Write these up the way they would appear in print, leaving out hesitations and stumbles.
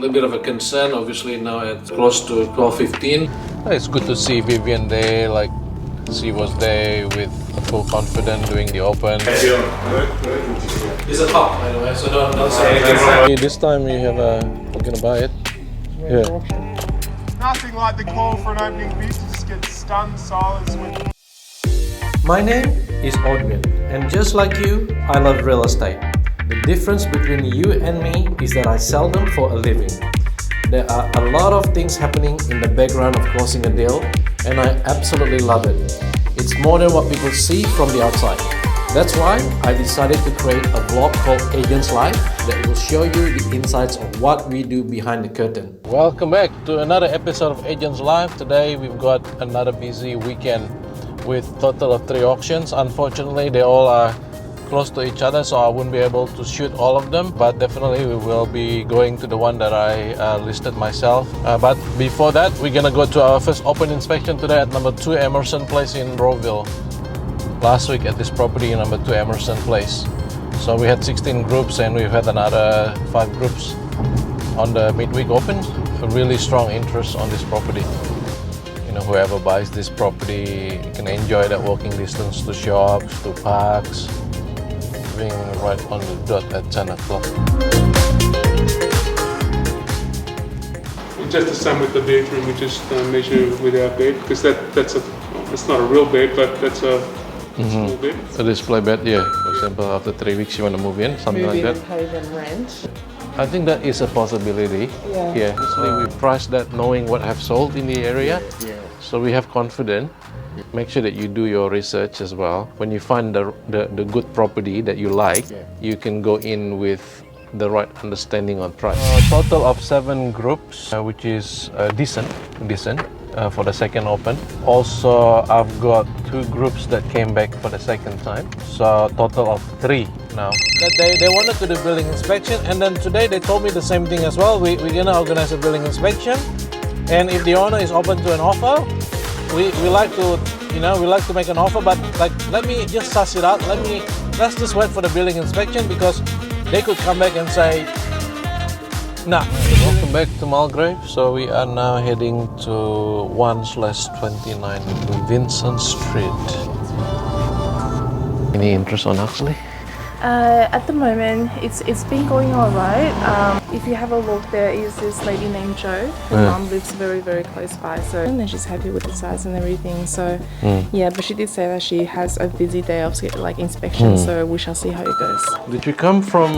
little bit of a concern, obviously now at close to 12:15. It's good to see Vivian there, like she was there with full confidence doing the open. It's a top, by the way, so don't say anything. This time you're gonna buy it. Yeah. Nothing like the call for an opening bid to just get stunned silence with. My name is Odwin, and just like you, I love real estate. The difference between you and me is that I sell them for a living. There are a lot of things happening in the background of closing a deal, and I absolutely love it. It's more than what people see from the outside. That's why I decided to create a vlog called Agents Live that will show you the insights of what we do behind the curtain. Welcome back to another episode of Agents Live. Today we've got another busy weekend with total of 3 auctions. Unfortunately, they all are close to each other, so I wouldn't be able to shoot all of them, but definitely we will be going to the one that I listed myself. But before that, we're gonna go to our first open inspection today at number 2 Emerson Place in Roeville. Last week at this property, number 2 Emerson Place. So we had 16 groups and we've had another 5 groups on the midweek open. A really strong interest on this property. You know, whoever buys this property can enjoy that walking distance to shops, to parks, being right on the dot at 10 o'clock. Just the same with the bedroom, we just measure with our bed, because that's not a real bed, but that's a small bed. A display bed, yeah. For example, after 3 weeks you want to move in, something like that. Pay them rent. I think that is a possibility. Yeah. Usually we price that knowing what have sold in the area. Yeah. So we have confidence. Make sure that you do your research as well. When you find the good property that you like, you can go in with the right understanding on price. Total of 7 groups, which is decent for the second open. Also, I've got 2 groups that came back for the second time. So total of 3 now. They wanted to do building inspection, and then today they told me the same thing as well. We're gonna organize a building inspection, and if the owner is open to an offer, we like to make an offer, but like, let me just suss it out. Let's just wait for the building inspection, because they could come back and say, nah. Welcome back to Mulgrave. So we are now heading to 1/29 Vincent Street. Any interest on Huxley? At the moment, it's been going all right. If you have a look, there is this lady named Jo. Her mom lives very, very close by, so and she's happy with the size and everything. So yeah, but she did say that she has a busy day of like inspection, so we shall see how it goes. Did you come from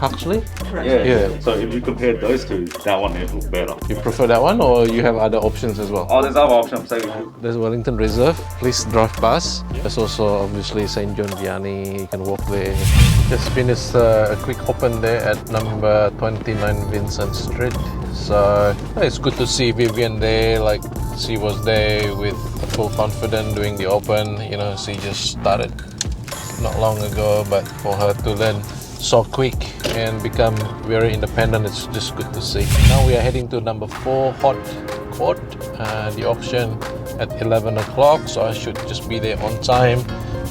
Huxley? Yeah. So if you compare those two, that one looks better. You prefer that one, or you have other options as well? Oh, there's other options. There's Wellington Reserve. Please drive past. There's also obviously St. John Vianney. You can walk there. Just finished a quick open there at number 29 Vincent Street. So it's good to see Vivian there, like she was there with full confidence doing the open. You know, she just started not long ago, but for her to learn so quick and become very independent, it's just good to see. Now we are heading to number 4 Hot Court, the auction at 11 o'clock, so I should just be there on time.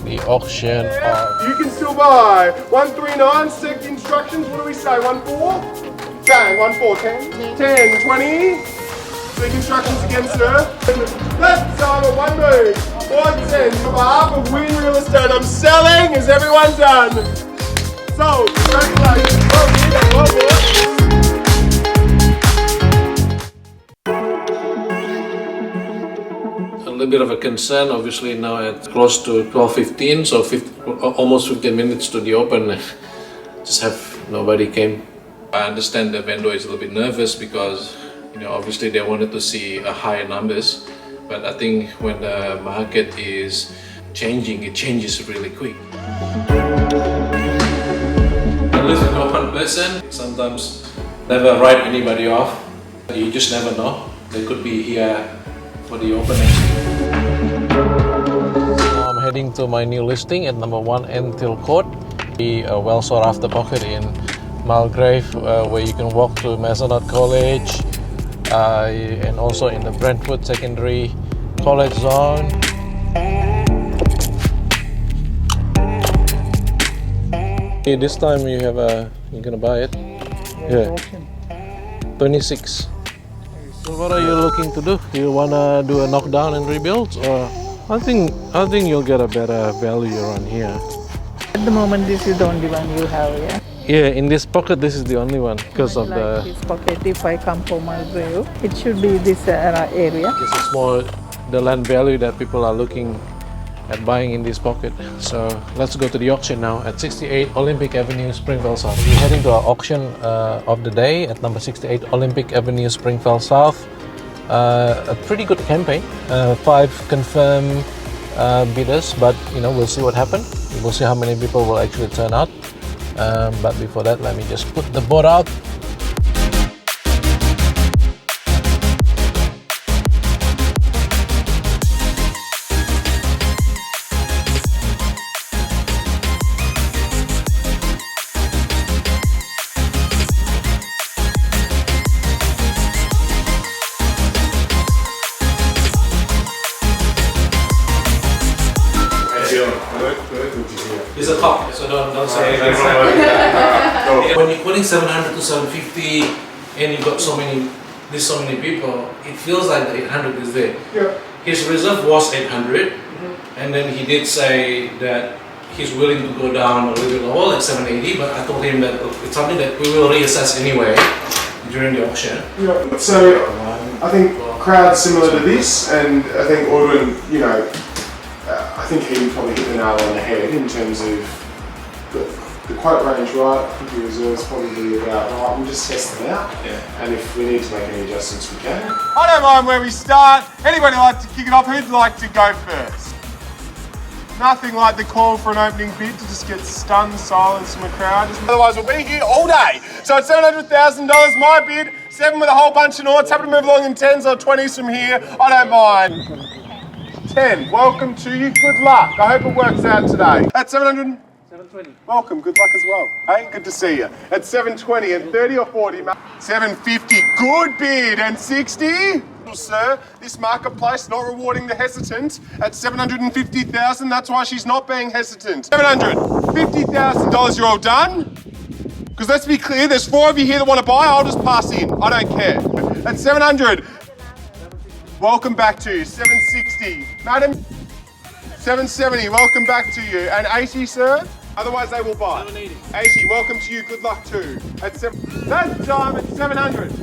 The auction of... You can still buy 139, sec instructions, what do we say, 14? Bang, 14, 10, 20. Sec instructions again, sir. Left side of 1 move, 110, on behalf of Win Real Estate, I'm selling, is everyone done? So, congratulations, well done. A little bit of a concern, obviously now at close to 12:15, so almost 15 minutes to the open. Just have nobody came. I understand the vendor is a little bit nervous because, you know, obviously they wanted to see a higher numbers, but I think when the market is changing, it changes really quick. Unless you know one person, sometimes never write anybody off. You just never know. They could be here for the opening. Now I'm heading to my new listing at number 1 Enfield Court, the well sought after pocket in Mulgrave, where you can walk to Mazenot College and also in the Brentwood Secondary College zone. This time you're gonna buy it. Yeah. 26. So what are you looking to do? Do you wanna do a knockdown and rebuild, or I think you'll get a better value around here. At the moment, this is the only one you have, yeah? Yeah, in this pocket, this is the only one because of Like this pocket, if I come for my grave, it should be this area. this is more the land value that people are looking at buying in this pocket. So let's go to the auction now at 68 Olympic Avenue, Springvale South. We're heading to our auction of the day at number 68 Olympic Avenue, Springvale South. A pretty good campaign, 5 confirmed bidders, but we'll see what happens. We'll see how many people will actually turn out. But before that, let me just put the board out. It's a cop, so don't say anything. When you're putting 700 to 750 and you got so many people, it feels like the 800 is there. Yeah. His reserve was 800, and then he did say that he's willing to go down a little bit lower, like 780, but I told him that it's something that we will reassess anyway during the auction. Yeah. So I think crowds similar to this, and I think Audwin, I think he probably hit the nail on the head in terms of the quote range, right? I think the reserve's probably about right. We'll just test them out, and if we need to make any adjustments, we can. I don't mind where we start. Anybody like to kick it off? Who'd like to go first? Nothing like the call for an opening bid to just get stunned silence from a crowd. Otherwise, we'll be here all day. So at $700,000, my bid, 7 with a whole bunch of noughts. Happy to move along in 10s or 20s from here. I don't mind. 10, welcome to you, good luck. I hope it works out today. At 700? 720. Welcome, good luck as well. Hey, good to see you. At 720 and 30 or 40, 750, good bid, and 60? Sir, this marketplace not rewarding the hesitant at $750,000, that's why she's not being hesitant. $750,000, you're all done? Because let's be clear, there's 4 of you here that want to buy, I'll just pass in, I don't care. At 700. Welcome back to you. 760. Madam, 770. Welcome back to you. And 80, sir? Otherwise, they will buy. 80. Welcome to you. Good luck too. At 7. That's time at 700.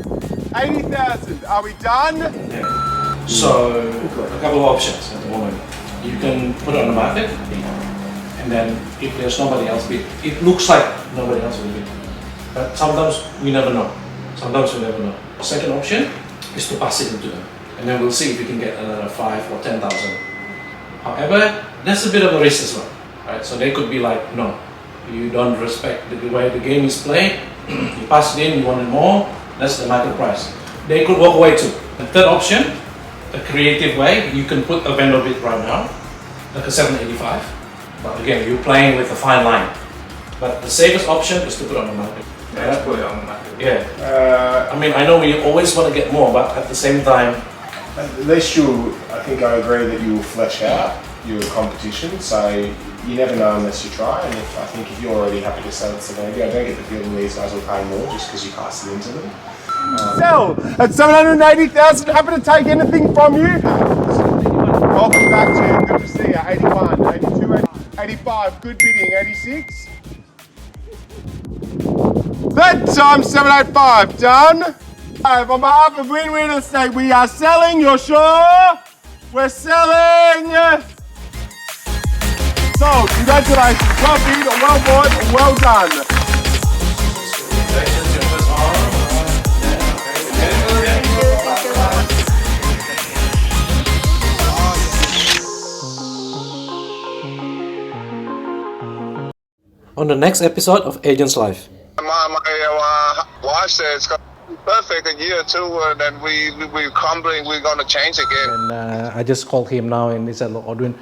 80,000. Are we done? So, a couple of options at the moment. You can put it on the market, and then if there's nobody else bid, it looks like nobody else will bid. But sometimes we never know. Second option is to pass it into them. And then we'll see if we can get another 5 or 10,000. However, there's a bit of a risk as well, right? So they could be like, no, you don't respect the way the game is played. You pass it in, you wanted more, that's the market price. They could walk away too. The third option, a creative way, you can put a vendor bid right now, like a 785. But again, you're playing with a fine line. But the safest option is to put it on the market. Yeah, put it on the market. Yeah. I know we always want to get more, but at the same time, at least I think I agree that you will flesh out your competition, so you never know unless you try, and I think if you're already happy to sell it to Navy, I don't get the feeling these guys will pay more just because you pass it into them. Sell at 780,000, happy to take anything from you. Welcome back to you, good to see you. 81, 82, 85, good bidding, 86. That time 785, done. On behalf of Win Real Estate, we are selling, you're sure? We're selling! Sold, congratulations, well bid, well bought, well done. On the next episode of Agents Life. My wife said it's going to be perfect a year or two, and then we're crumbling, we're going to change again. And I just called him now and he said, look, Audwin,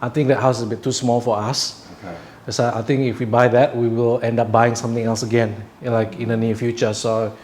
I think that house is a bit too small for us. Okay. So I think if we buy that, we will end up buying something else again, like in the near future. So